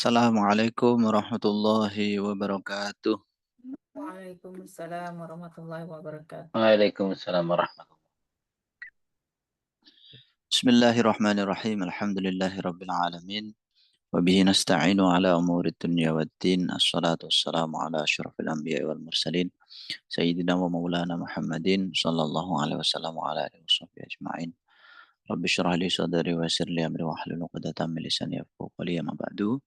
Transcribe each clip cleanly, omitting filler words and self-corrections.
Assalamualaikum warahmatullahi wabarakatuh. Waalaikumsalam warahmatullahi wabarakatuh. Waalaikumsalam warahmatullahi Bismillahirrahmanirrahim. Alhamdulillahi rabbil alamin. Wabihi nasta'inu ala umuri dunya waddin. Assalatu wassalamu ala asyrafil anbiya wal mursalin. Sayyidina wa maulana Muhammadin sallallahu alaihi wasallam wa ala alihi wasahbihi ajma'in. Rabbi syrah li sadri wa yassir li amri wa hlul 'uqdatam min lisani yafqahu qawli amma ba'du.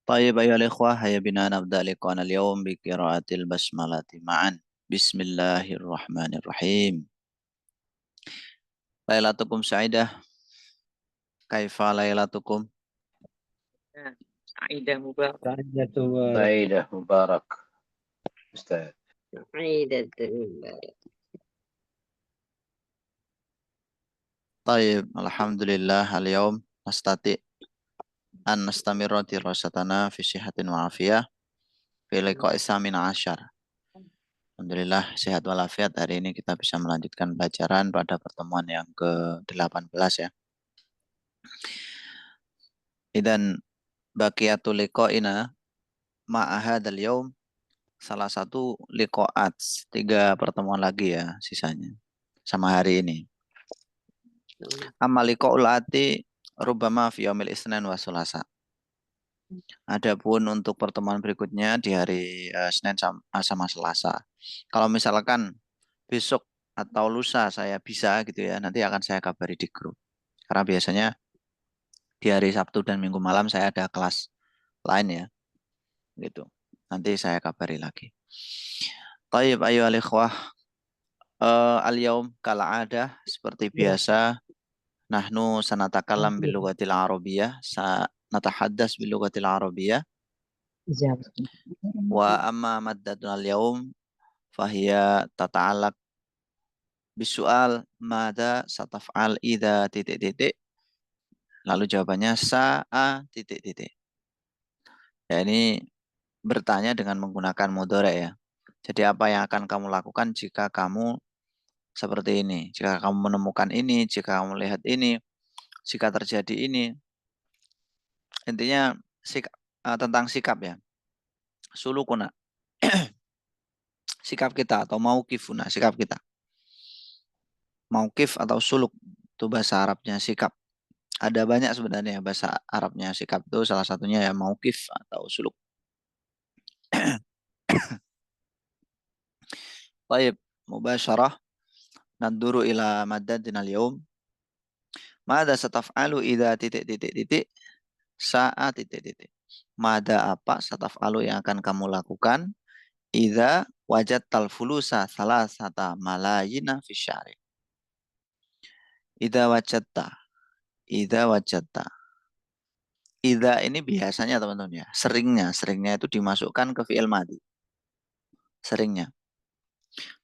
Tayyib ayyuhal ikhwah, hayya bina nabda liqa'ana al-yawm bi qiraatil basmalati ma'an. Bismillahirrahmanirrahim. Lailatukum sa'idah. Kaifa lailatukum? Aidah Mubarak. Aidah Mubarak. Ustaz. Aidah Mubarak. Tayyib, alhamdulillah al-yawm nastati an nastamirra dirasatana fi sihatin wa afiyah fi liqa'i samin asyar. Alhamdulillah sehat walafiat, hari ini kita bisa melanjutkan pelajaran pada pertemuan yang ke-18 ya. Dan baqiyatul liqa'ina ma'ahadal yawm, salah satu liqa'at, 3 pertemuan lagi ya sisanya sama hari ini. Amma liqa'ul ati rubama fi yaumil isnin wa sulasa. Adapun untuk pertemuan berikutnya di hari Senin sama Selasa. Kalau misalkan besok atau lusa saya bisa gitu ya, nanti akan saya kabari di grup. Karena biasanya di hari Sabtu dan Minggu malam saya ada kelas lain ya. Gitu. Nanti saya kabari lagi. Tayyib ayyuhal ikhwah, al-yaum kal'adah seperti biasa nahnu sanatakallam bil lughatil arabiyyah, natahaddas bil lughatil arabiyyah. Wa amma maddatuna al-yaum fahiya tata'allaq bisual mada sataf'al idza titik-titik. Lalu jawabannya sa'a titik-titik. Ya, ini bertanya dengan menggunakan mudhari ya. Jadi apa yang akan kamu lakukan jika kamu seperti ini? Jika kamu menemukan ini, jika kamu lihat ini, jika terjadi ini. Intinya tentang sikap ya. Sulukuna. Sikap kita atau mauqifuna, sikap kita. Mauqif atau suluk itu bahasa Arabnya sikap. Ada banyak sebenarnya bahasa Arabnya sikap itu, salah satunya ya mauqif atau suluk. Baik, mubasyarah naduru ila madadina al-yawm. Mada sataf'alu idza titik-titik-titik saat titik-titik. Mada apa sataf'alu yang akan kamu lakukan idza wajadtal fulusa salasata malayina fi syari. Idza wajadta. Idza wajadta. Idza ini biasanya teman-teman ya, seringnya itu dimasukkan ke fi'il madhi. Seringnya.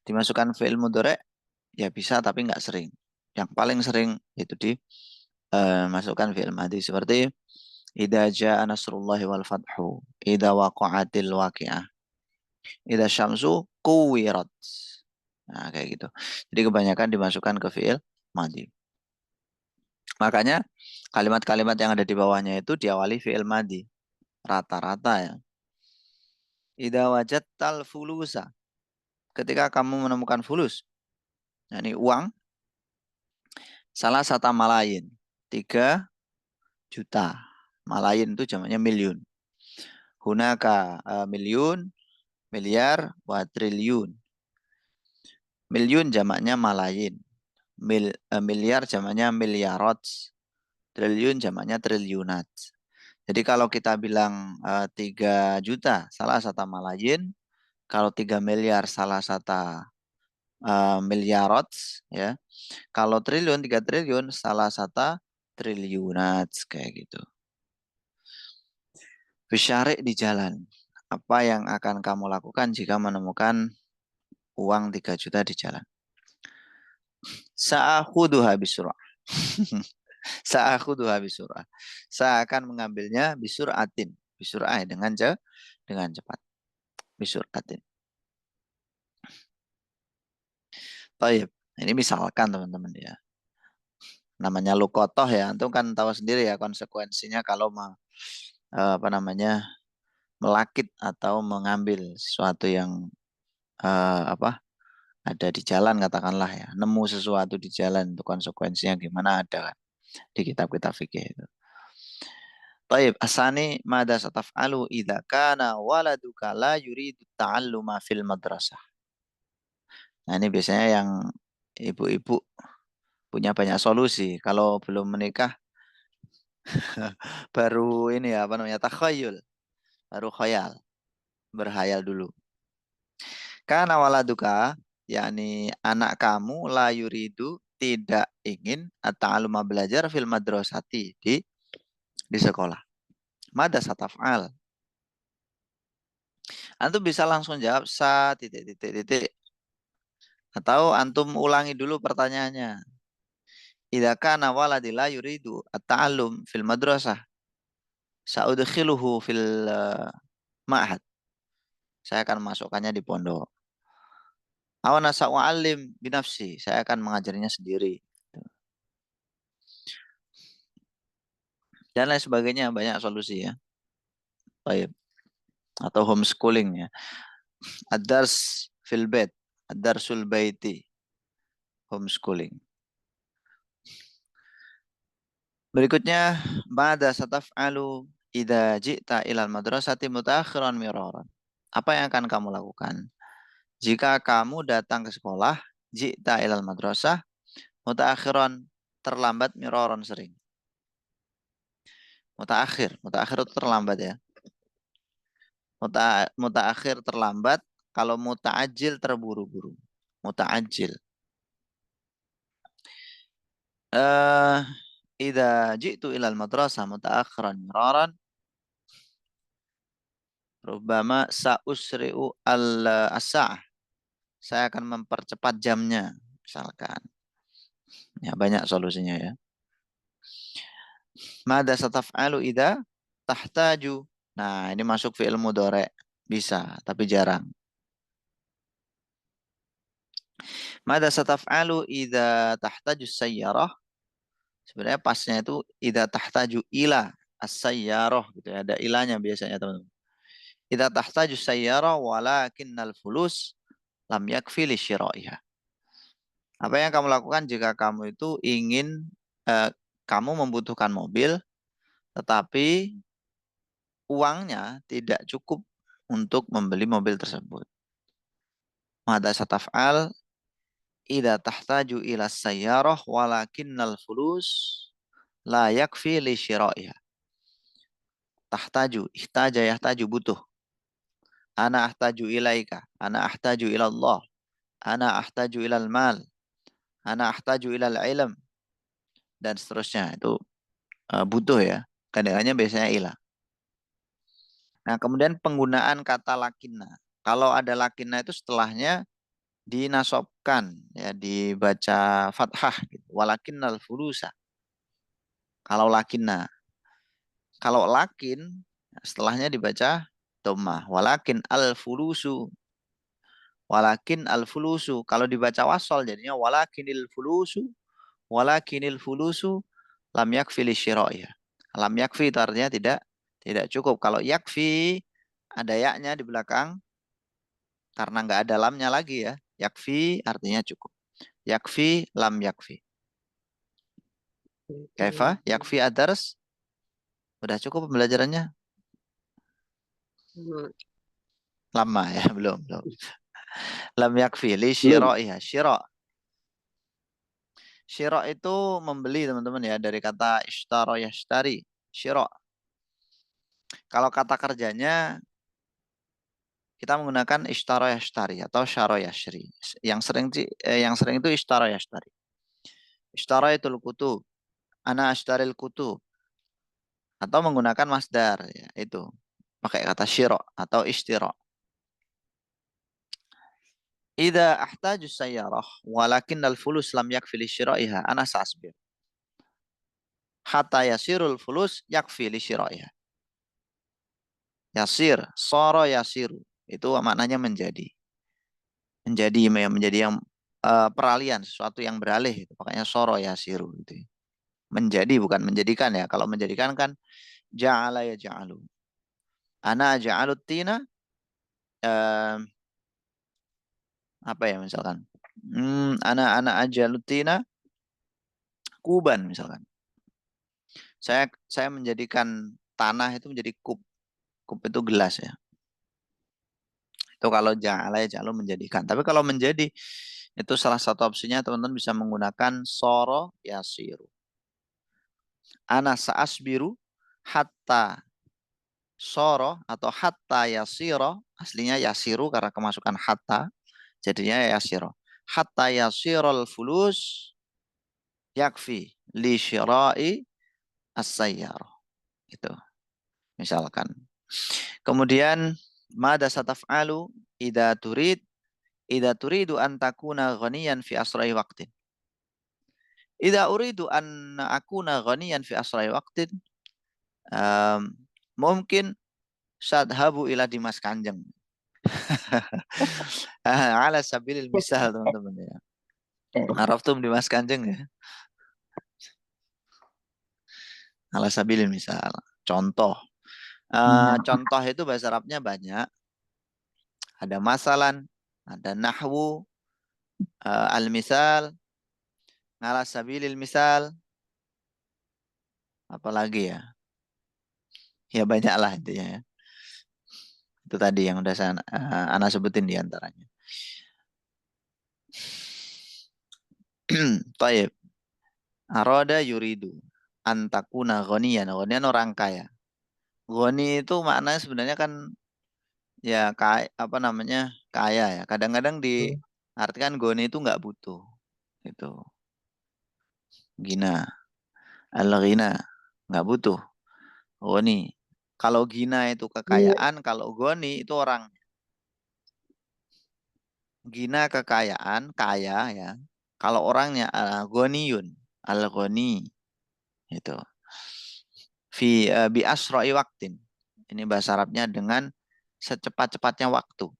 Dimasukkan fi'il mudhari ya bisa tapi nggak sering. Yang paling sering itu dimasukkan fi'il madhi seperti idza jaa nasrullahi wal fathu, idza waqa'atil waqi'ah, idza syamsu kuwirat. Nah, kayak gitu. Jadi kebanyakan dimasukkan ke fi'il madhi. Makanya kalimat-kalimat yang ada di bawahnya itu diawali fi'il madhi. Rata-rata ya. Idza wajadtal fulusa. Ketika kamu menemukan fulus, yakni uang, salah satu malayin, 3 juta. Malayin itu jamaknya miliun. Hunaka miliun, miliar, wa triliun. Miliun jamaknya malayin. Miliar jamaknya miliarat. Triliun jamaknya triliunat. Jadi kalau kita bilang 3 juta, salah satu malayin. Kalau 3 miliar, salah satu miliarat. Ya. Kalau triliun, 3 triliun, salah satu triliunat. Kayak gitu. Bisyari di jalan. Apa yang akan kamu lakukan jika menemukan uang 3 juta di jalan? Sa'akhuduha bisur'ah. Sa'akhuduha bisur'ah. Saya akan mengambilnya bisur'atin. Bisur'ah dengan cepat. Bisur'atin. Baik. Ini misalkan teman-teman ya. Namanya lukotoh ya. Antum kan tahu sendiri ya konsekuensinya kalau apa namanya, melakit atau mengambil sesuatu yang apa ada di jalan katakanlah ya, nemu sesuatu di jalan itu konsekuensinya gimana ada kan di kitab-kitab fikih itu. Taib asani mada sataf'alu idza kana waladuka la yuridu ta'alluma fil madrasah. Nah, ini biasanya yang ibu-ibu punya banyak solusi kalau belum menikah. Baru ini ya apa namanya, takhayul, baru khayal, berhayal dulu. Karena waladuka, yakni anak kamu, la yuridu, tidak ingin at-ta'alluma, belajar fil madrasati, di sekolah. Mada sataf'al. Antum bisa langsung jawab sa titik titik titik. Atau antum ulangi dulu pertanyaannya. Idza kana waladi la yuridu at-ta'allum fil madrasah, sa'udkhiluhu fil ma'had. Saya akan masukkannya di pondok. Awana sa'u'allim binafsi. Saya akan mengajarinya sendiri. Dan lain sebagainya, banyak solusi ya. Baik. Atau homeschooling ya. Ad-dars fil bait, ad-darsul baiti. Homeschooling. Berikutnya, mada sataf'alu idza ji'ta ilal madrasati mutaakhiran miraran. Apa yang akan kamu lakukan jika kamu datang ke sekolah, ji'ta ilal madrasah mutaakhiran, terlambat, miraran, sering. Mutaakhir itu terlambat ya. Mutaakhir terlambat, kalau mutaajil terburu-buru. Mutaajil. Idza ji'tu ilal madrasah mutaakhiran miraran, rubbama sa'usri'u as-sa'ah. Saya akan mempercepat jamnya, misalkan. Ya, banyak solusinya ya. Mada sataf'alu idza tahtaju. Nah, ini masuk fi'il mudhari'. Bisa, tapi jarang. Mada sataf'alu idza tahtaju sayyarah. Sebenarnya pasnya itu idza tahtaju ila as-sayyarah gitu ya. Ada ilanya biasanya, teman-teman. Idza tahtaju sayyarah walakinnal fulus lam yakfi li syira'iha. Apa yang kamu lakukan jika kamu itu ingin kamu membutuhkan mobil tetapi uangnya tidak cukup untuk membeli mobil tersebut. Mada sataf'al idza tahtaju ila sayyarah walakinnal fulus la yakfi li syira'iha. Tahtaju, ihtaja yahtaju, butuh. Ana ahtaju ilaika, ana ahtaju ila Allah, ana ahtaju ilal mal, ana ahtaju ilal ilm, dan seterusnya. Itu butuh ya. Kadang-kadang biasanya ila. Nah, kemudian penggunaan kata lakinna. Kalau ada lakinna itu setelahnya dinasobkan, ya, dibaca fathah gitu. Walakinnal fulusa. Kalau lakinna. Kalau lakin, setelahnya dibaca dhammah. Walakin al-fulusu. Walakin al-fulusu. Kalau dibaca wasol jadinya walakinil fulusu. Walakinil fulusu lam yakfi li syira'iha. Lam yakfi itu artinya tidak cukup. Kalau yakfi ada yaknya di belakang karena nggak ada lamnya lagi ya. Yakfi artinya cukup. Yakfi lam yakfi. Kaifa? Yakfi adars. Udah cukup pembelajarannya? Lama ya, belum. Lam yakfi li syira'iha. Syira' itu membeli, teman-teman ya, dari kata ishtara yashtari. Syira'. Kalau kata kerjanya kita menggunakan ishtara yashtari atau syara yashri. Yang sering itu ishtara yashtari. Ishtara itu kutub. Ana ashtaril kutub. Atau menggunakan masdar ya, itu. Pakai kata syira' atau ishtira'. Idza ahtaju sayyarah walakinnal fulus lam yakfi li syira'iha ana sa'asbir. Hatta yasirul fulus yakfi li syira'iha. Yasir, sara yasiru. Itu maknanya menjadi. Menjadi yang peralihan, sesuatu yang beralih itu. Makanya sara yasiru itu. Menjadi bukan menjadikan ya. Kalau menjadikan kan Ja'ala yaj'alu. Ana ja'alut tina. Apa ya misalkan? Ana ajalut tina kuban misalkan. Saya menjadikan tanah itu menjadi kub. Kub itu gelas ya. Itu kalau ja'ala yaj'alu menjadikan. Tapi kalau menjadi itu salah satu opsinya teman-teman bisa menggunakan soro yasiru. Ana sa'asbiru hatta soro atau hatta yasiro. Aslinya yasiru karena kemasukan hatta. Jadinya yasiro. Hatta yasirul fulus yakfi li syira'i as-sayyarah. Itu misalkan. Kemudian mada sataf'alu idza turidu an takuna ghaniyan fi asra'i waqtin. Idza uridu an akuna ghaniyan fi asra'i waqtin mungkin sadhabu ila Dimas Kanjeng. Ala sabilil misal teman-teman ya. Araftum Dimas Kanjeng ya. Ala sabilil misal. Contoh. Contoh itu bahasa Arabnya banyak. Ada masalan, ada nahwu, al-misal, ala sabilil misal, apalagi ya? Ya banyak lah intinya ya. Itu tadi yang udah saya ana sebutin di antaranya. Taib. Aroda yuridu antakuna ghaniyan. Ghaniyan orang kaya. Ghani itu maknanya sebenarnya kan ya kaya, apa namanya? Kaya ya. Kadang-kadang diartikan ghani itu nggak butuh. Itu. Gina. Al-ghina. Nggak butuh. Ghani. Kalau gina itu kekayaan, kalau ghani itu orang. Gina kekayaan, kaya ya. Kalau orangnya al-ghaniyun, al-ghani itu. Bi asra'i waktin. Ini bahasa Arabnya dengan secepat-cepatnya waktu.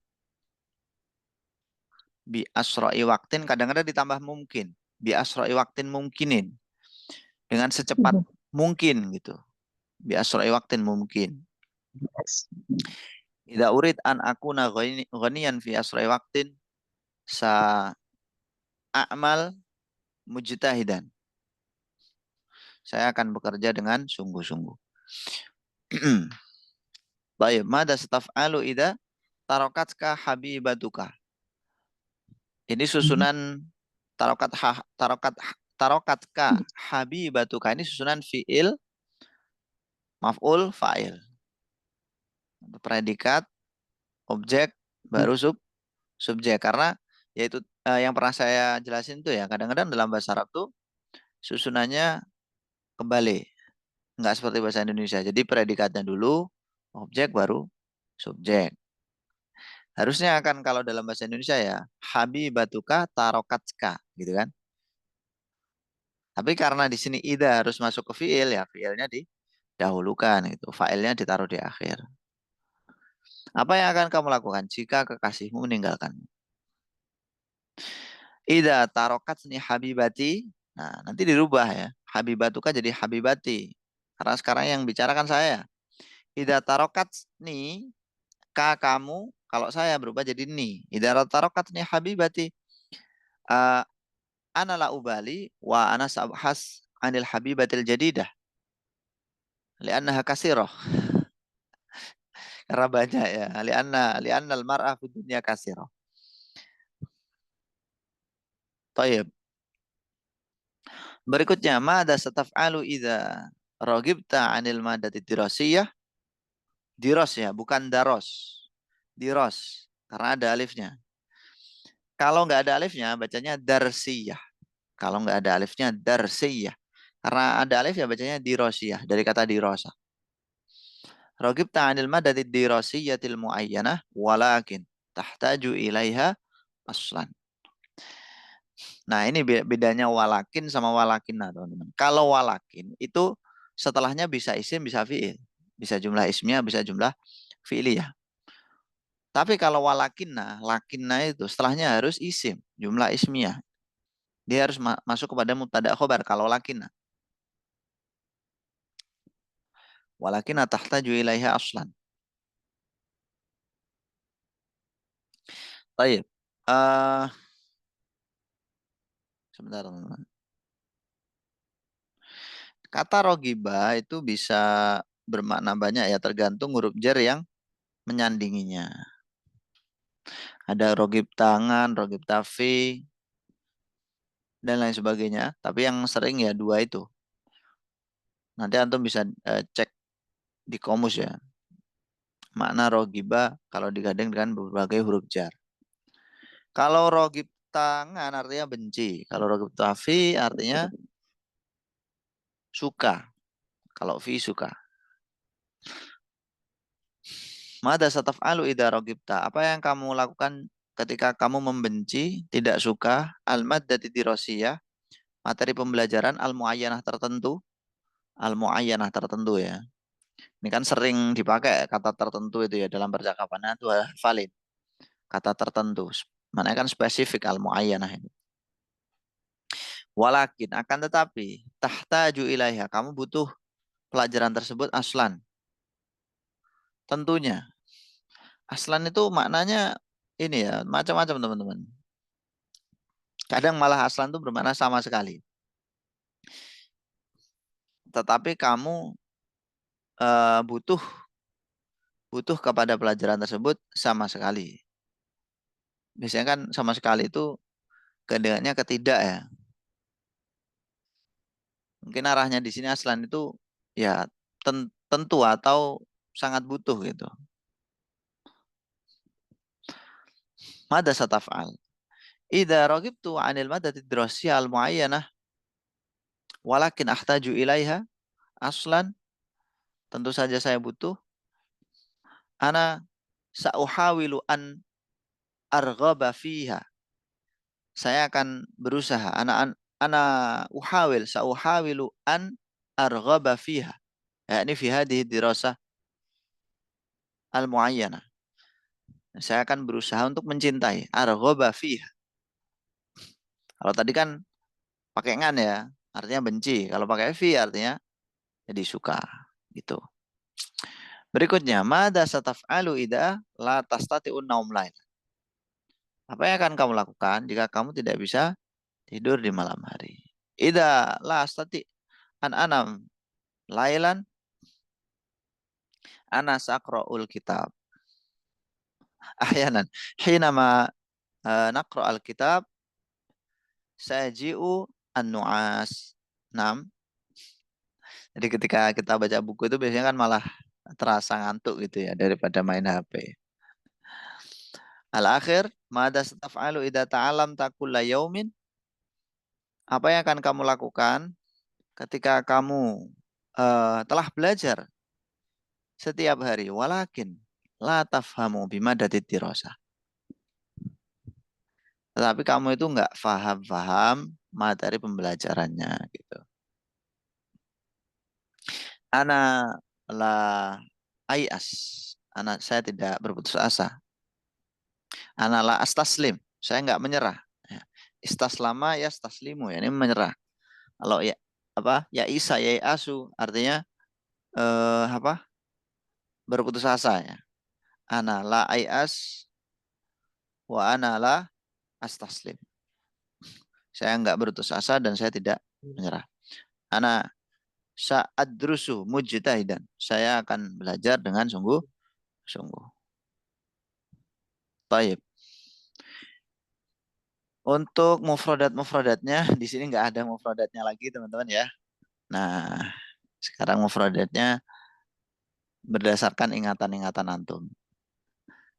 Bi asra'i waktin kadang-kadang ditambah mungkin. Bi asra'i waktin mungkinin. Dengan secepat mungkin gitu. Bi asra'i waktin mungkin. Idza urid an akuna ghaniyan fi asra'i waktin sa a'mal mujtahidan. Saya akan bekerja dengan sungguh-sungguh. Baik, mada staf'alu idza tarakatka habibatuka. Ini susunan tarokatka habibatuka ini susunan fiil maf'ul fa'il. Predikat, objek, baru subjek karena yaitu yang pernah saya jelasin tuh ya, kadang-kadang dalam bahasa Arab tuh susunannya kebalik. Enggak seperti bahasa Indonesia. Jadi predikatnya dulu, objek baru subjek. Harusnya akan kalau dalam bahasa Indonesia ya, habibatuka tarokatska gitu kan. Tapi karena di sini ida harus masuk ke fiil ya, fiilnya didahulukan gitu. Failnya ditaruh di akhir. Apa yang akan kamu lakukan jika kekasihmu meninggalkanmu? Ida tarokatni habibati. Nah, nanti dirubah ya. Habibatuka jadi habibati. Karena sekarang yang bicarakan saya. Ida tarokatni kamu, kalau saya berubah jadi ni. Ida tarokatni habibati. Ana la ubali wa ana sabhas anil habibatil jadidah. Li'annaha kasirah. Karena banyak ya. Li'anna al-mar'ah fi dunya kasirah. Tayyib. Berikutnya, mada sataf'alu idza ragibta 'anil madati dirasiyah. Diros ya, bukan daros. Diros, karena ada alifnya. Kalau nggak ada alifnya, bacanya darsiyah. Kalau nggak ada alifnya, darsiyah. Karena ada alif ya bacanya dirosiyah, dari kata dirosa. Ragibta 'anil madati dirasiyatil muayyanah, walakin tahtaju ilaiha aslan. Nah, ini bedanya walakin sama walakinah, teman-teman. Kalau walakin itu setelahnya bisa isim, bisa fi'il. Bisa jumlah ismiyah, bisa jumlah fi'liyah. Tapi kalau walakinah, lakinah itu setelahnya harus isim, jumlah ismiyah. Dia harus masuk kepada mubtada khobar kalau lakinah. Walakin tahtaju ilaiha aslan. Baik. Sebentar teman-teman. Kata rogiba itu bisa bermakna banyak ya, tergantung huruf jar yang menyandinginya. Ada rogib tangan, rogib tafi, dan lain sebagainya. Tapi yang sering ya dua itu. Nanti antum bisa cek di komus ya. Makna rogiba kalau digandeng dengan berbagai huruf jar. Kalau rogib tangan artinya benci. Kalau rogib tafi artinya suka. Kalau fi suka. Mada sataf'alu idza rogibta. Apa yang kamu lakukan ketika kamu membenci, tidak suka al-maddati dirasiyah, materi pembelajaran al-muayyanah tertentu. Al-muayyanah tertentu ya. Ini kan sering dipakai kata tertentu itu ya dalam percakapan. Nah, itu valid. Kata tertentu. Mana kan spesifik al-muayyanah ini. Walakin akan tetapi tahtaju ilaiha, kamu butuh pelajaran tersebut aslan. Tentunya. Aslan itu maknanya ini ya, macam-macam teman-teman. Kadang malah aslan itu bermakna sama sekali. Tetapi kamu butuh kepada pelajaran tersebut sama sekali. Biasanya kan sama sekali itu kedengarannya ketidak ya. Mungkin arahnya di sini aslan itu ya tentu atau sangat butuh gitu. Mada sataf'al. Idza ragibtu 'anil madati dirasiyah al-muayyanah walakin ahtaju ilaiha aslan, tentu saja saya butuh, ana sa'uhawilu an arghaba fiha. Saya akan berusaha, ana sa'uhawilu an arghaba fiha. Ya, ini fi hadhihi dirasah al-muayyanah. Saya akan berusaha untuk mencintai, arghaba fiha. Kalau tadi kan pakai ngan ya, artinya benci. Kalau pakai fi artinya jadi suka gitu. Berikutnya, mada sataf'alu idza la tastati'un naum lain. Apa yang akan kamu lakukan jika kamu tidak bisa tidur di malam hari? Idza la astati an anam lailan ana saqra'ul kitab. Ahyanan hinama naqra al-kitab saji'u an-nu'as. 6. Jadi ketika kita baca buku itu biasanya kan malah terasa ngantuk gitu ya daripada main HP. Al-akhir, mada sataf'alu idza ta'alamta kulla yaumin? Apa yang akan kamu lakukan ketika kamu telah belajar setiap hari? Walakin la tafhamu bimadati dirasah. Tetapi kamu itu enggak faham materi pembelajarannya gitu. Ana la ayas. Saya tidak berputus asa. Ana la astaslim. Saya enggak menyerah. Ya. Istaslama ya staslimu ya, ini menyerah. Kalau ya apa? Ya isa ya asu artinya apa? Berputus asa ya. Ana la ayas wa ana la astaslim. Saya enggak berputus asa dan saya tidak menyerah. Ana sa'adrusu mujtahidan. Saya akan belajar dengan sungguh-sungguh. Baik. Untuk mufradatnya di sini nggak ada mufradatnya lagi teman-teman ya. Nah, sekarang mufradatnya berdasarkan ingatan-ingatan antum.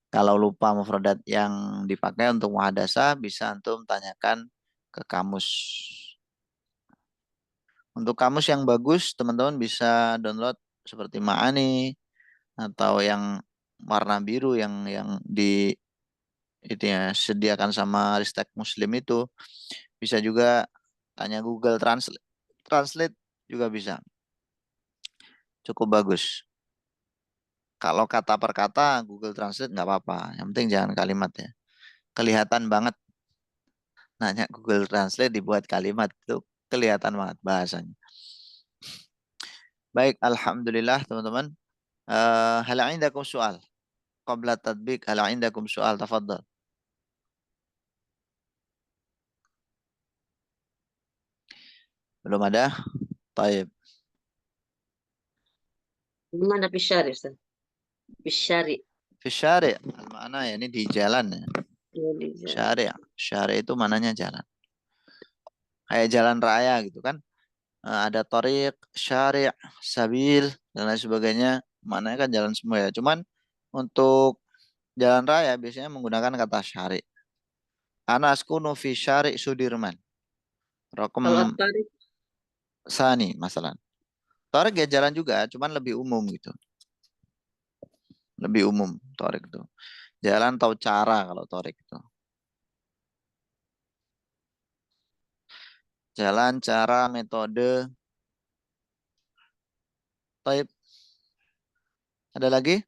Kalau lupa mufradat yang dipakai untuk muhadasah bisa antum tanyakan ke kamus. Untuk kamus yang bagus teman-teman bisa download seperti Ma'ani atau yang warna biru yang di itu ya sediakan sama Ristek Muslim itu. Bisa juga tanya Google Translate juga bisa. Cukup bagus. Kalau kata per kata Google Translate nggak apa-apa. Yang penting jangan kalimat ya. Kelihatan banget. Nanya Google Translate dibuat kalimat itu kelihatan banget bahasanya. Baik, alhamdulillah teman-teman. Hal indakum soal? Qabla tatbik, hal indakum soal? Tafadhal. Belum ada? Taib. Mana في الشارع أستاذ؟ في الشارع. Fi syari'. Mana ya? Ini di jalan ya. Jadi, Syari'. Syari' itu mananya jalan. Kayak jalan raya gitu kan. Ada tariq, syari', sabil, dan lain sebagainya. Maknanya kan jalan semua ya. Cuman untuk jalan raya biasanya menggunakan kata syari'. Ana askunu fi syari' Sudirman. kalau Rokem tarik sani masalah. Tariq ya jalan juga, cuman lebih umum gitu. Lebih umum tariq itu. Jalan tahu cara kalau tariq itu. Jalan, cara, metode. Taib. Ada lagi?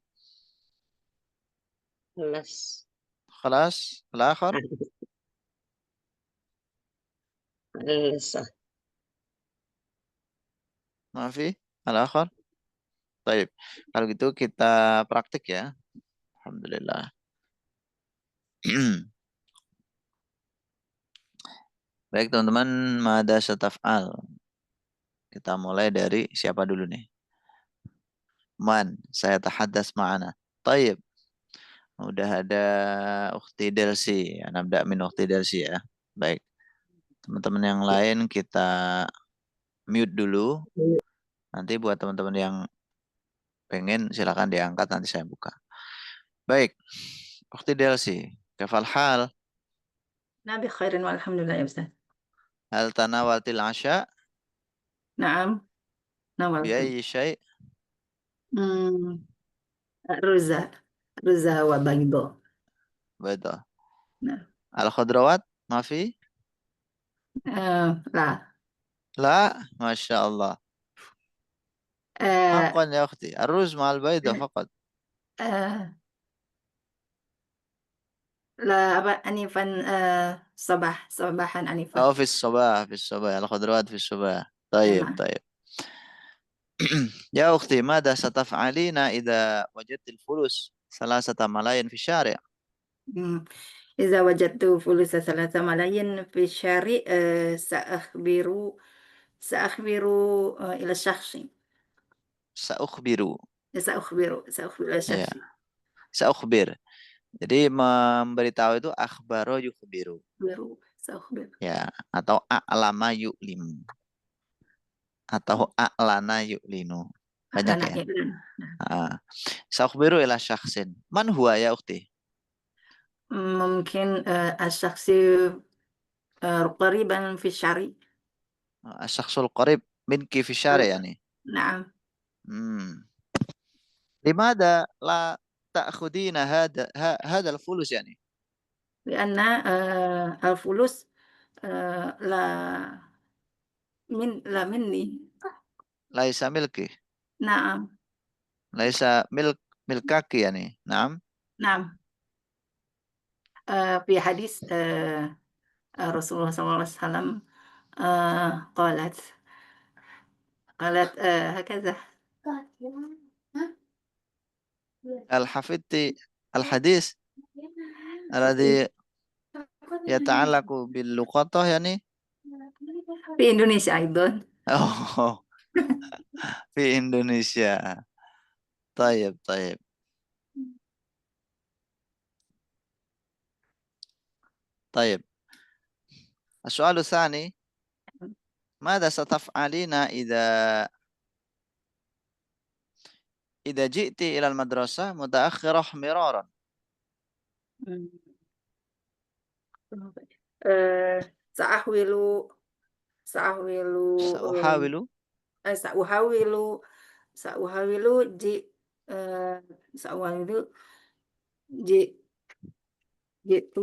kelas Kelas, الآخر. kelas ما في الآخر. Taib. Kalau gitu kita praktik ya. Alhamdulillah. Baik teman-teman, mada sataf'al. Kita mulai dari siapa dulu nih? Man, saya tahaddas ma'ana. Taib. Udah ada Ukhti Delsi. Ya, nabda min Ukhti Delsi ya. Baik. Teman-teman yang lain kita mute dulu. Nanti buat teman-teman yang pengen silakan diangkat, nanti saya buka. Baik. Ukhti Delsi. Kafal hal. نعم بخير والحمد لله يا أستاذ. Hal tanawaltil asya. نعم ناولت. Biayi syai'. مم، رزة رزة وبيضاء. Betul. نعم. Al-khudrawat. Mafi. لا. La. Masya Allah. آه حقا يا أختي الرز مع البيضة فقط. آه لا أبا أنيفا صباحا أنيفا. أو في الصباح في الصباح الخضروات في الصباح. طيب نعم. طيب. يا أختي ماذا ستفعلين إذا وجدت الفلوس 3 ملايين في الشارع؟ مم. إذا وجدت فلوس 3 ملايين في الشارع سأخبر إلى الشخص. سأخبر. سأخبر إلى Ya, الشخص. سأخبر. Jadi memberitahu itu akhbaro yukhbiru. سأخبر. Ya, atau a'lama yu'lim. Atau a'lana yu'linu. Banyak أنا ya. إعلان. Sa'khbiru ila syakhsin. Man huwa ya ukhti? ممكن الشخص قريبا في الشارع. Asyakhsul qarib minki fi syari yani. نعم. Hmm. Limada la ta'khudina hada al-fulus yani? لأن الفلوس لا مني. Laisa milki. نعم. Laisa milkaki yani. Naam. نعم. في حديث رسول الله صلى الله عليه وسلم قالت هكذا. Al-hafidti al-hadis alladhi yata'allaqu bil luqatah yani. في إندونيسيا أيضا. Oh, fi Indonesia. Tayyib, tayyib. Tayyib. السؤال الثاني ماذا ستفعلين إذا جئت إلى المدرسة متأخرة مرارا؟ سأحاول سأحاول سأحاول سأحاول جي سأحاول جئت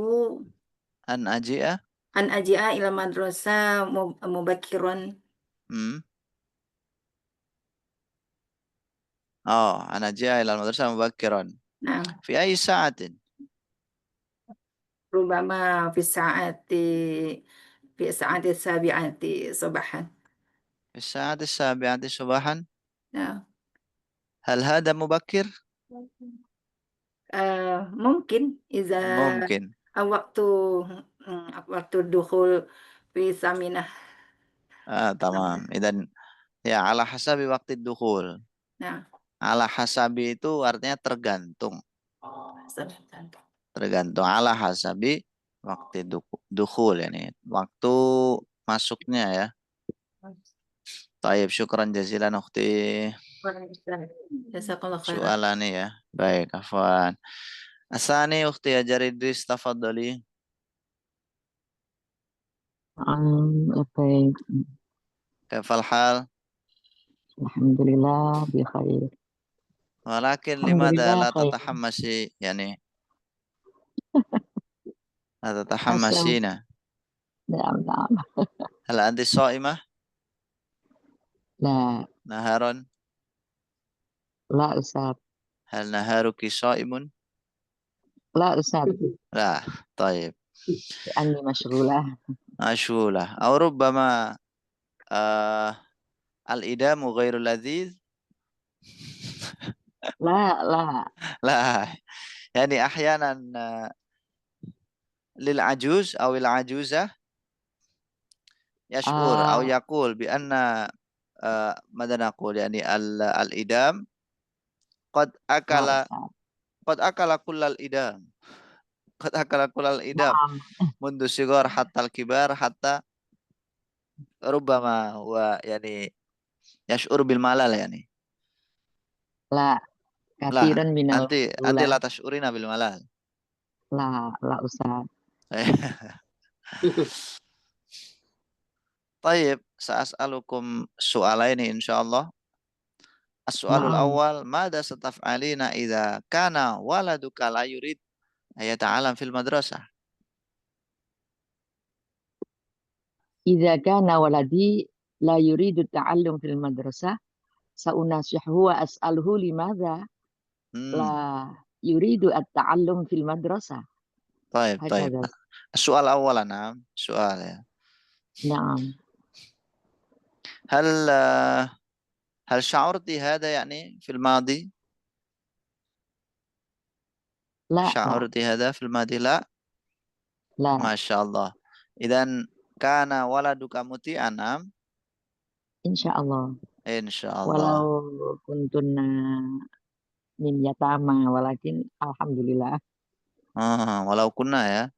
أن أجيء. أن أجيء إلى المدرسة مبكرا. أنا أجيء إلى المدرسة مبكرا. نعم. في أي ساعة؟ ربما في الساعة 7 صباحا. في الساعة 7 صباحا. Nah, هل هذا مبكر؟ ممكن إذا ممكن. waktu dukhul fi saminah. تمام. إذن ya ala hasabi waqti dukhul. Nah, Ala hasabi itu artinya tergantung. tergantung. Tergantung ala hasabi waktu dukhul ya nih. Waktu masuknya ya. Taib, syukran jazilan ukhti. Jazakallah khairan. Soalannya ya. Baik, afwan. Asani ukhti Hajar Idris, tafadhali. baik. Kaifal hal? Alhamdulillah bi khair. Walakin limada Alhamdulillah la khair. tatahammasi yani la Asam. tatahammasina. Naam, naam. Hal anti sha'imah La, naharon? la Ustaz. Hal naharuki sha'imun? La Ustaz. La, taib. Anni masyghulah. Mashulah. Aw rubbama al-idamu ghairu ladhiz. La, la. La. Yani ahyanan lil ajuz aw il ajuzah yash'ur aw yaqul bi anna ماذا نقول يعني الإدام قد La أكل Ustaz. قد أكل كل الإدام قد أكل كل الإدام Naam. منذ الصغر حتى الكبار حتى ربما هو يعني يشعر بالملل يعني La, لا kathiran minal أنت لا gula. تشعرين بالملل La Ustaz. طيب سأسألكم سؤالين إن شاء الله. السؤال Naam. الأول ماذا ستفعلين إذا كان ولدك لا يريد أن يتعلم في المدرسة؟ Idza kana waladi la yuridu ta'allum fil madrasah, saunasihu wa as'aluhu limadha la yuridu at-ta'allum fil madrasah. طيب Hakadha. السؤال الأول نعم سؤال ya. Naam. هل هل شعرت هذا يعني في الماضي؟ La, la, شعرت هذا في الماضي؟ لا la. ما شاء الله. إذن كان ولدك مطيعا نعم Insyaallah. إن شاء الله. Walau kuntunna min yatama, walakin alhamdulillah. ولو كنا ya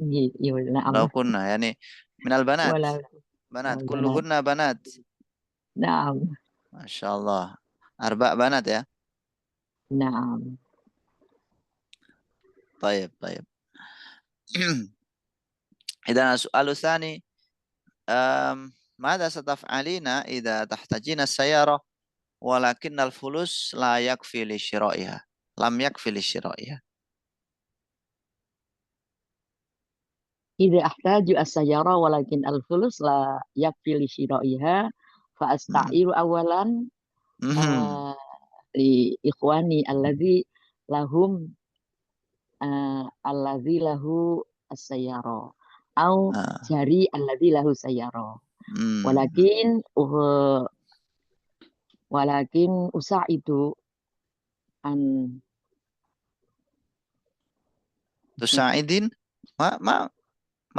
Naam. ولو كنا يعني من البنات Walau بنات minal banat. كلهن بنات Naam. ما شاء الله. 4 بنات ya. Naam. طيب إذن السؤال الثاني ماذا ستفعلين إذا تحتاجين السيارة ولكن الفلوس لا يكفي لشرائها لم يكفي لشرائها؟ Idza ahtaju as-sayyara walakin al-fulus la yakfi li shira'iha fa asta'iru awalan li ikhwani alladzi lahum alladzi lahu as-sayyara au jari alladzi lahu sayyara. Walakin usa'idu an تساعدين ما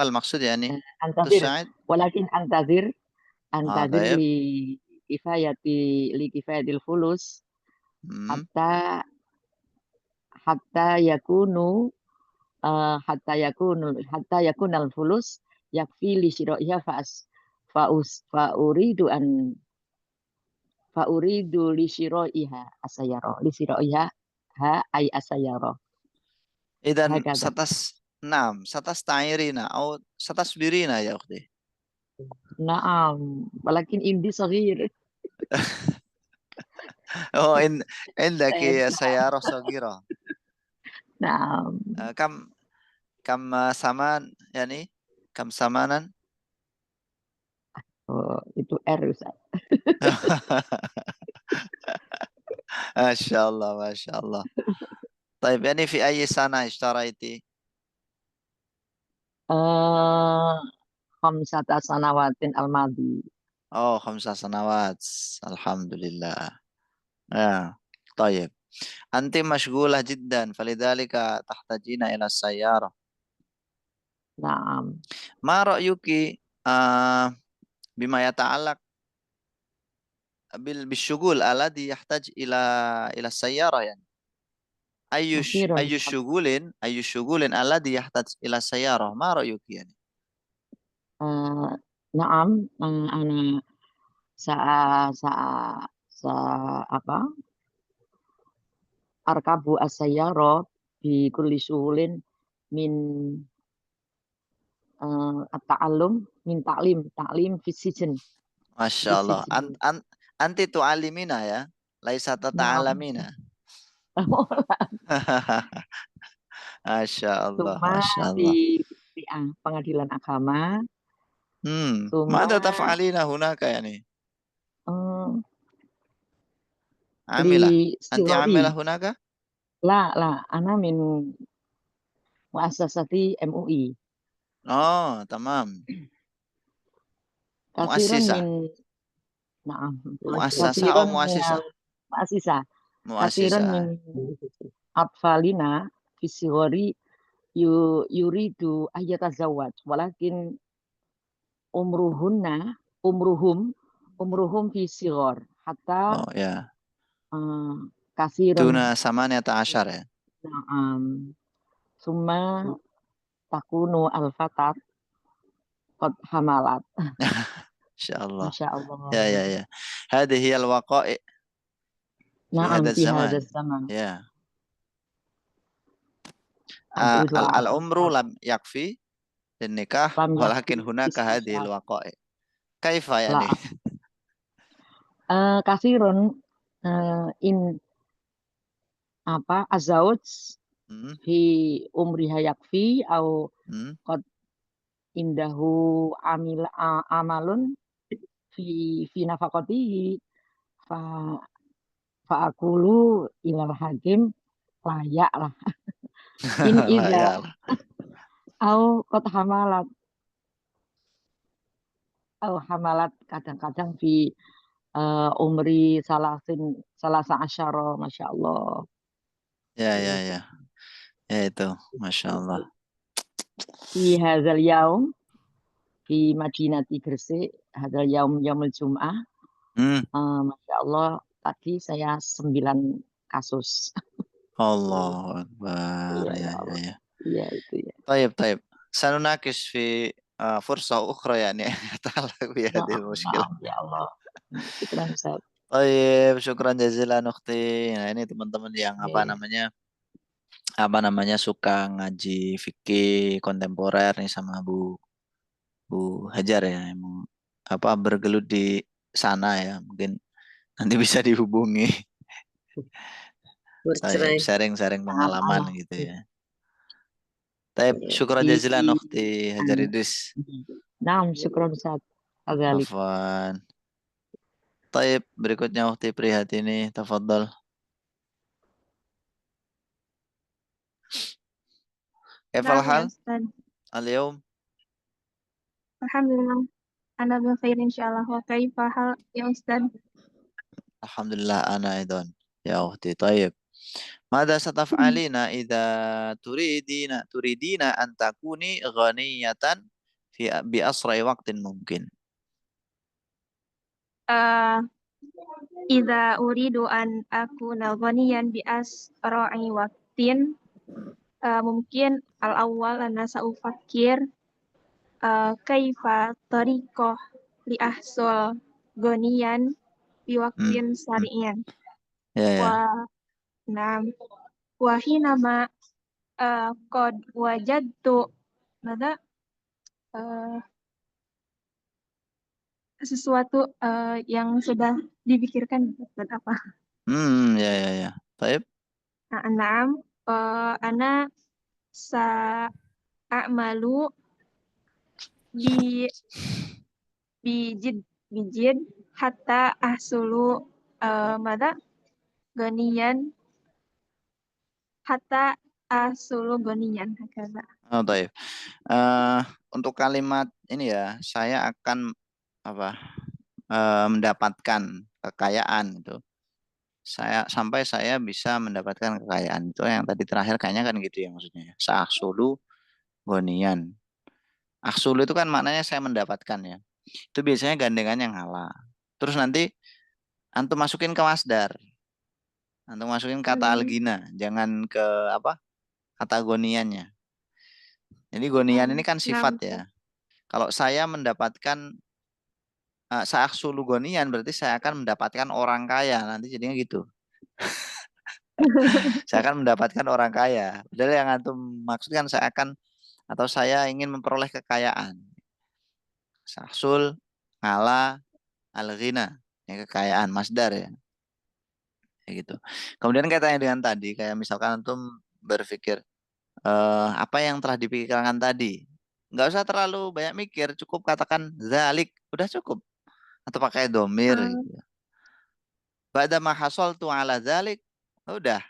المقصود يعني antazir, تساعد walakin antazir طيب li kifayatil fulus hatta yakunu hatta yakunal fulus yakfi li shira'iha fa uridu li shira'iha asayara li shira'iha ay asayara. إذن Hakadha. نعم ستستعيرين أو ستصبرين يا أختي. Naam, walakin indi saghir. عندك سيارة صغيرة. Naam. كم saman يعني كم samanan? Oh, itu R Ustaz. ما شاء الله ما شاء الله. طيب يعني في أي سنة اشتريتي؟ Khamsata sanawatin al-madi. Oh, 5 sanawat. Alhamdulillah. Ya, طيب. أنت مشغولة جدا فلذلك تحتاجين إلى السيارة. نعم. ما رأيك بما يتعلق بالشغل الذي يحتاج إلى السيارة يعني كثير أي شغل الذي يحتاج إلى السيارة ما رأيك يعني نعم. أنا سا سا سا apa أركب السيارة بكل سهولة من التعلم من تعليم في السجن ما في شاء الله السجن. أنت تعلمين يا ليس نعم. تتعلمين ما شاء الله ثم ما شاء di الله pengadilan agama, ثم ماذا تفعلين هناك يعني di عاملة أنت Siroi. عاملة هناك لا أنا من مؤسسة MUI. تمام كثير مؤسسة من نعم مؤسسة كثير أو من مؤسسة المؤسسة كثير مؤسسة من أطفالنا في الصغر يريد أن يتزوج ولكن عمرهن عمرهم في الصغر حتى يا كثيرا. دون 18 ya نعم. ثم تكون الفتاة قد حملت. إن شاء ما الله شاء الله. يا هذه هي الوقائع في نعم هذا في هذا الزمان الزمن. يا أدعو العمر لم يكفي للنكاح لم ولكن يكفي هناك هذه استشهاد. الوقائع كيف يعني لا كثيرا إن الزوج Hmm, في عمرها يكفي أو hmm. قد عنده عمل في نفقته ف فأقول إلى الحاكم layak lah. In Lah ya إذا lah. أو قد حملت أو حملت kadang-kadang في عمري 13 ما شاء الله. Ya itu Masya Allah في هذا اليوم في مدينة Gresik هذا اليوم يوم الجمعة ما شاء الله tadi saya 9 kasus. Allahu Akbar Iya ya ya Allah. ya Iya itu ya. طيب سنناقش في فرصة أخرى يعني يتعلق بهذه Naam, المشكلة naam, ya Allah. Syukran Ustaz. طيب syukran jazilan ukhti. Nah ini teman-teman yang Oke. apa namanya suka ngaji fikih kontemporer nih sama Bu Hajar ya emang bergelut di sana ya mungkin nanti bisa dihubungi Bercerai. sharing-sharing Naam, pengalaman Allah. gitu ya. Tapi syukran Di jazilan ukhti Hajar Idris. Naam, syukran Ustaz. Kadzalik. Afwan. طيب berikutnya ukhti Prihatini tafadhal. كيف نعم يا الحال أستاذ اليوم؟ الحمد لله أنا بخير إن شاء الله وكيف حال يا أستاذ الحمد لله أنا أيضا يا أختي. طيب ماذا ستفعلين إذا تريدين أن تكوني غنية بأسرع وقت ممكن؟ إذا أريد أن أكون غنيا بأسرع وقت ممكن الأول أنا سأفكر كيف طريقة لأحصل غنيا بوقت سريع Ya. نعم وحينما قد وجدت ماذا sesuatu yang sudah dipikirkan buat apa? Ya. طيب. Naam, ana sa'amalu bijid hatta ahsulu mada gonian hatta ahsulu gonian hakaza. Oh, طيب. Untuk kalimat ini ya, saya akan mendapatkan kekayaan itu. Sampai saya bisa mendapatkan kekayaan. Itu yang tadi terakhir kayaknya kan gitu ya maksudnya ya. Sa'ahsulu goniyan. Ahsulu itu kan maknanya saya mendapatkan ya. Itu biasanya gandengan yang hala. Terus nanti antum masukin ke masdar. Antum masukin kata algina, jangan ke apa? Kata goniannya. Jadi gonian ini kan sifat ya. Kalau saya mendapatkan sa'ahsulu goniyan berarti saya akan mendapatkan orang kaya. Nanti jadinya gitu. Saya akan mendapatkan orang kaya. Padahal yang antum maksudkan saya ingin memperoleh kekayaan. Sahsul, ngala, al-ghina. Ya, kekayaan, masdar ya. Kayak gitu. Kemudian kaitannya dengan tadi, kayak misalkan antum berpikir, apa yang telah dipikirkan tadi. Nggak usah terlalu banyak mikir, cukup katakan zalik, udah cukup. Atau pakai domir gitu. Ba'da ma hasoltu ala zalik, udah.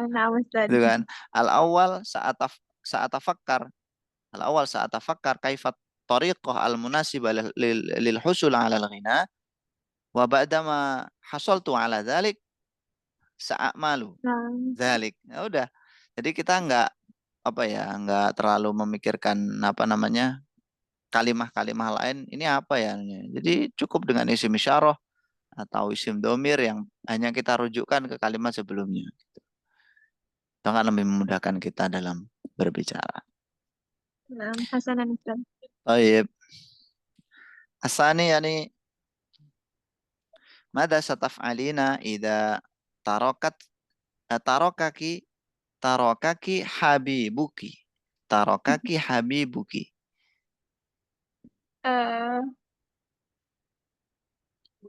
Nah, Ustaz. Gitu kan. Al-awwal saat tafakkar. Al-awwal saat tafakkar kaifat tariqah al-munasibah lil husul ala al-ghina wa ba'da ma hasoltu ala zalik sa'amalu zalik. Ya udah. Jadi kita nggak terlalu memikirkan kalimah-kalimah lain ini apa ya. Jadi cukup dengan isim isyarah atau isim domir yang hanya kita rujukkan ke kalimat sebelumnya. Itu akan lebih memudahkan kita dalam berbicara. Nah, hasanan Ustaz. Baik. Asani yani mada sataf'alina idza tarokaki habibuki. Tarokaki habibuki.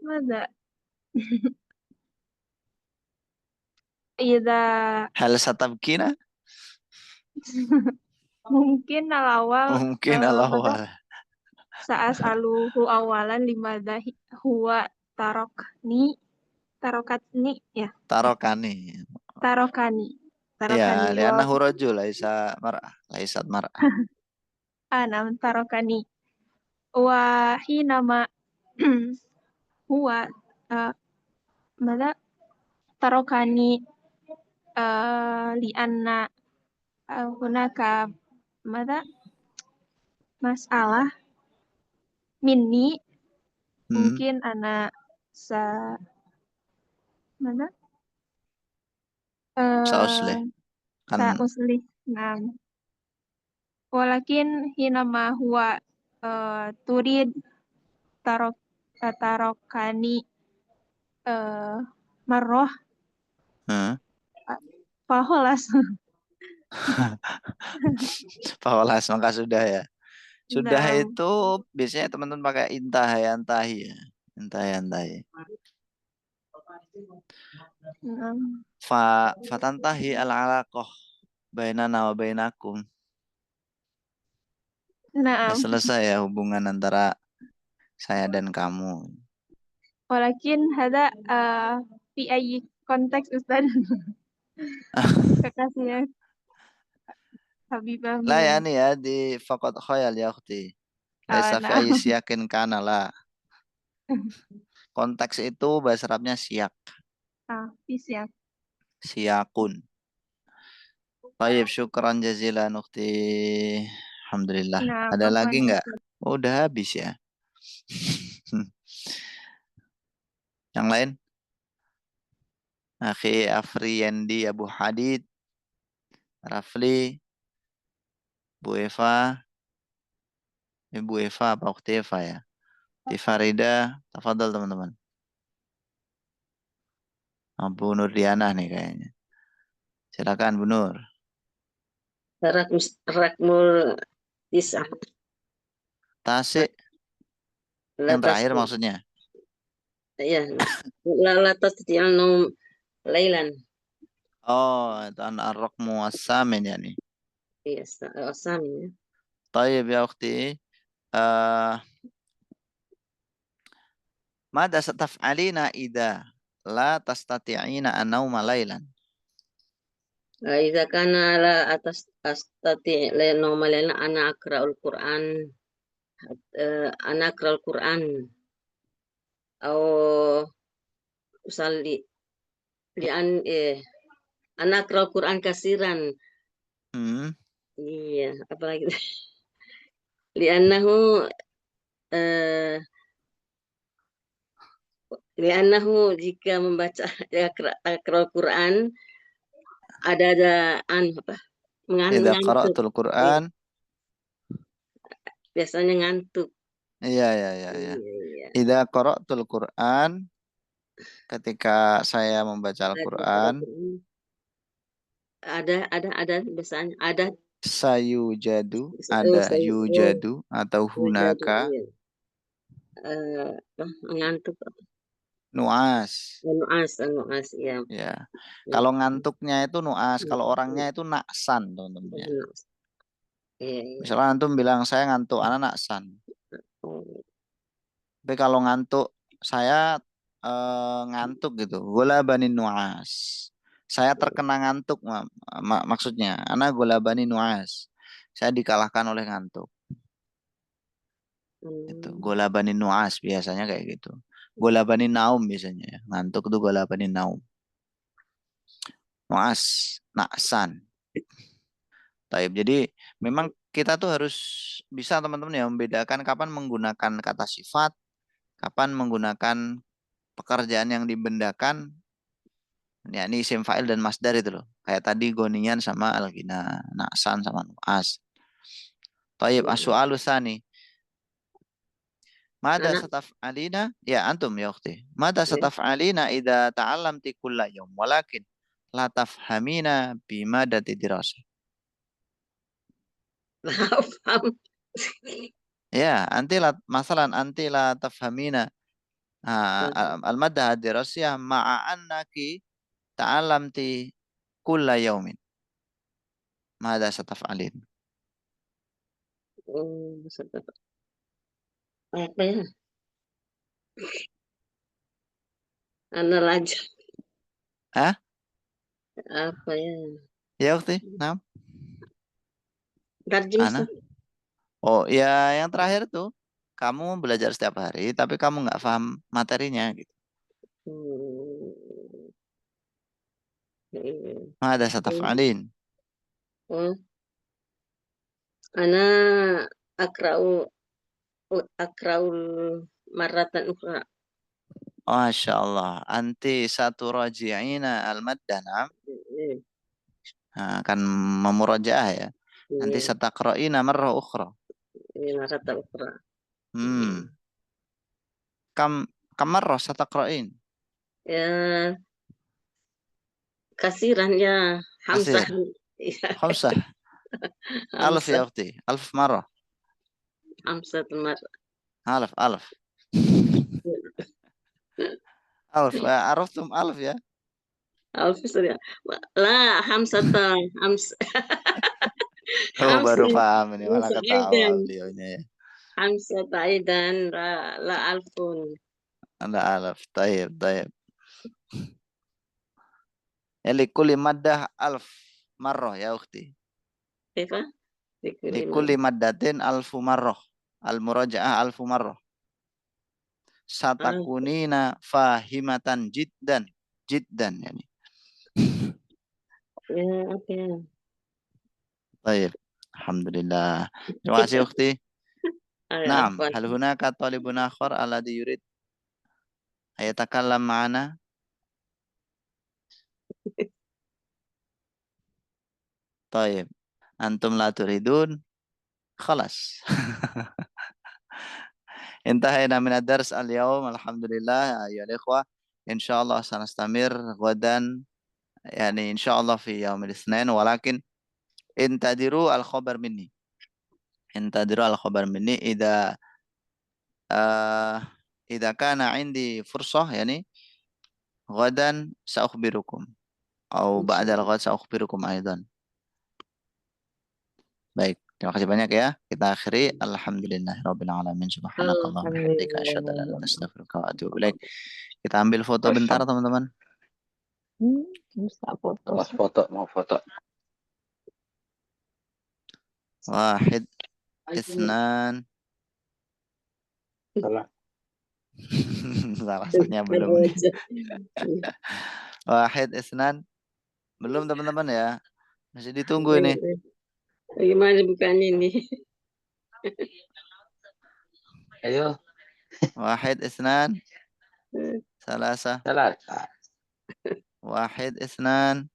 Mada? Idza Hal satabkina? mungkin al-awal Mungkin mada al-awwal. sa'as'aluhu awalan limadha huwa tarokatni ya. Tarokani. Tarokani Ya, wa li'annahu rajul laisat mar'ah. anam tarokani wa hinama huwa mada tarokani li'anna hunaka mada masalah minni mungkin anak mana Sa'uslih. Kan sa'uslih walakin hinama huwa turid tarokani marroh faholas Fawalas maka sudah ya. Sudah Nah. itu biasanya teman-teman pakai intahayantahi ya. Intahayantahi. Fatantahi al-alaqah bainana wa bainakum. Nah, Selesai ya hubungan antara saya dan kamu. walakin hada fi ayyi konteks Ustaz. Kekasih Habibah Lah ya nih ya di faqad khayal ya ukhti. Laisa fi ayyi siyakin kana la. Konteks itu bahasa Arabnya siyak. Siyak. Siyakun. Baik, syukran jazilan ukhti. Alhamdulillah. Nah, Ada lagi nggak? Ustaz. Udah habis ya. Yang lain? Akhi Afriyendi Abu Hadid, Rafli, Bu Eva, Ibu Eva apa Ukhti Eva ya? Tifarida, tafadhal teman-teman. Bu Nurdiana nih kayaknya. Silakan Bu Nur. Rakmul tis'ah. Tasik. Yang terakhir maksudnya. Ya, la tastati'u naum lailan. Oh, itu ar-raqmu as-samin ya nih. Iya, as-samin ya. Tayyib ya ukhti. Mada sataf'alina idza la tastati'ina an-nauma lailan. Idza kana la astati' la nauma lailan ana aqra'ul Qur'an أنا أقرأ القرآن أو أصلي لأن أنا أقرأ القرآن كثيرا. Iya, apalagi li'annahu eh li'annahu jika membaca Al Quran ada apa Idza ngantuk, qara'tul Qur'an. biasanya ngantuk. Iya. Iya. Idza qara'tul Qur'an, ketika saya membaca Al-Qur'an, ada biasanya ada sayujadu, oh, ada yujadu atau hunaka ngantuk nuas. nuas ya. Ya. Kalau ngantuknya itu nuas, kalau orangnya itu naksan, teman-teman ya. Iya. Misalnya antum bilang saya ngantuk, anak naksan. Tapi kalau ngantuk, saya ngantuk gitu. Golabani nuas. Saya terkena ngantuk maksudnya. Anak golabani nuas. Saya dikalahkan oleh ngantuk. Itu golabani nuas biasanya kayak gitu. Golabani naum biasanya ya. Ngantuk itu golabani naum. Nuas, naksan. Taib. Jadi memang kita tuh harus bisa teman-teman ya membedakan kapan menggunakan kata sifat, kapan menggunakan pekerjaan yang dibendakan, yakni isim fa'il dan masdar itu loh. Kayak tadi gonian sama algina, naksan sama nuas. Taib. As-su'alu tsani. Mada sataf'alina? Ya antum ya ukhti. Mada sataf'alina idza ta'allamti kulla yawm walakin la tafhamina bimadati dirasah. Paham. Ya, masalan anti la tafhamina al-maddah ad-dirasiyah ma'a annaki ta'allamti kulla yawmin. Mada sataf'alin? Apa ya? Ana lajang. Hah? Apa ya? Ya ukhti, nah. Tarjim. Oh ya, yang terakhir tuh kamu belajar setiap hari tapi kamu nggak paham materinya gitu. Mada sataf'alin? Ana akra'ul marratan ukhra. Masya Allah, anti satu raji'ina al-maddah, akan memurajaah ya. Nanti sataqra'ina marrah ukhra. Marratan ukhra. Kam marrah sataqra'in? Ya, kasiran ya. Hamzah. Khamsah. Alf ya ukhti, alf marrah. Hamzah marrah. Alf. Alf, araftum alf ya? Alf ya. La, hamsata. Oh, baru paham ini, malah ketawa beliaunya ya. Hamsata aidan la alfun. Anda alf, taib. Ya likulli maddah alf marrah ya ukhti. Apa? Likulli maddatin alfu marrah. Al-muraja'ah alfu marrah. Satakunina fahimatan jiddan yani. Ya, oke. Baik. Alhamdulillah. Terima kasih ukhti. Naam, hal hunaka talibun akhar alladhi yurid ayatakallam ma'ana? Taib. Antum la turidun? Khalas. انتهينا من الدرس اليوم الحمد لله أيها الإخوة إن شاء الله سنستمر غدا يعني إن شاء الله في يوم الاثنين ولكن انتظروا الخبر مني إذا كان عندي فرصة يعني غدا سأخبركم أو بعد الغد سأخبركم أيضا. Baik, terima kasih banyak ya. Kita akhiri. Alhamdulillahirabbil alamin. Subhanakallahumma wa bihamdika asyhadu an la ilaha illa anta astaghfiruka wa atubu ilaik. Kita ambil foto bentar teman-teman. Bisa foto. mau foto. Wahid, itsnan, Salah. Salahnya belum. Wajah. Wahid, isnan. Belum teman-teman ya. Masih ditunggu ini. Bagaimana bukannya ini? Ayo. Wahid, isnan. Salasa. Salah. Wahid, isnan.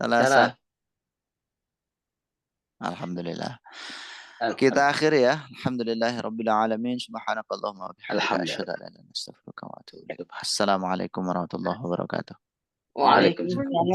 Salah. Salasa. Alhamdulillah. Kita akhiri ya. Alhamdulillahirabbil alamin. Subhanakallahumma wa bihamdika asyhadu an la ilaha illa anta astaghfiruka wa atubu ilaik. Assalamualaikum warahmatullahi wabarakatuh. Waalaikumsalam.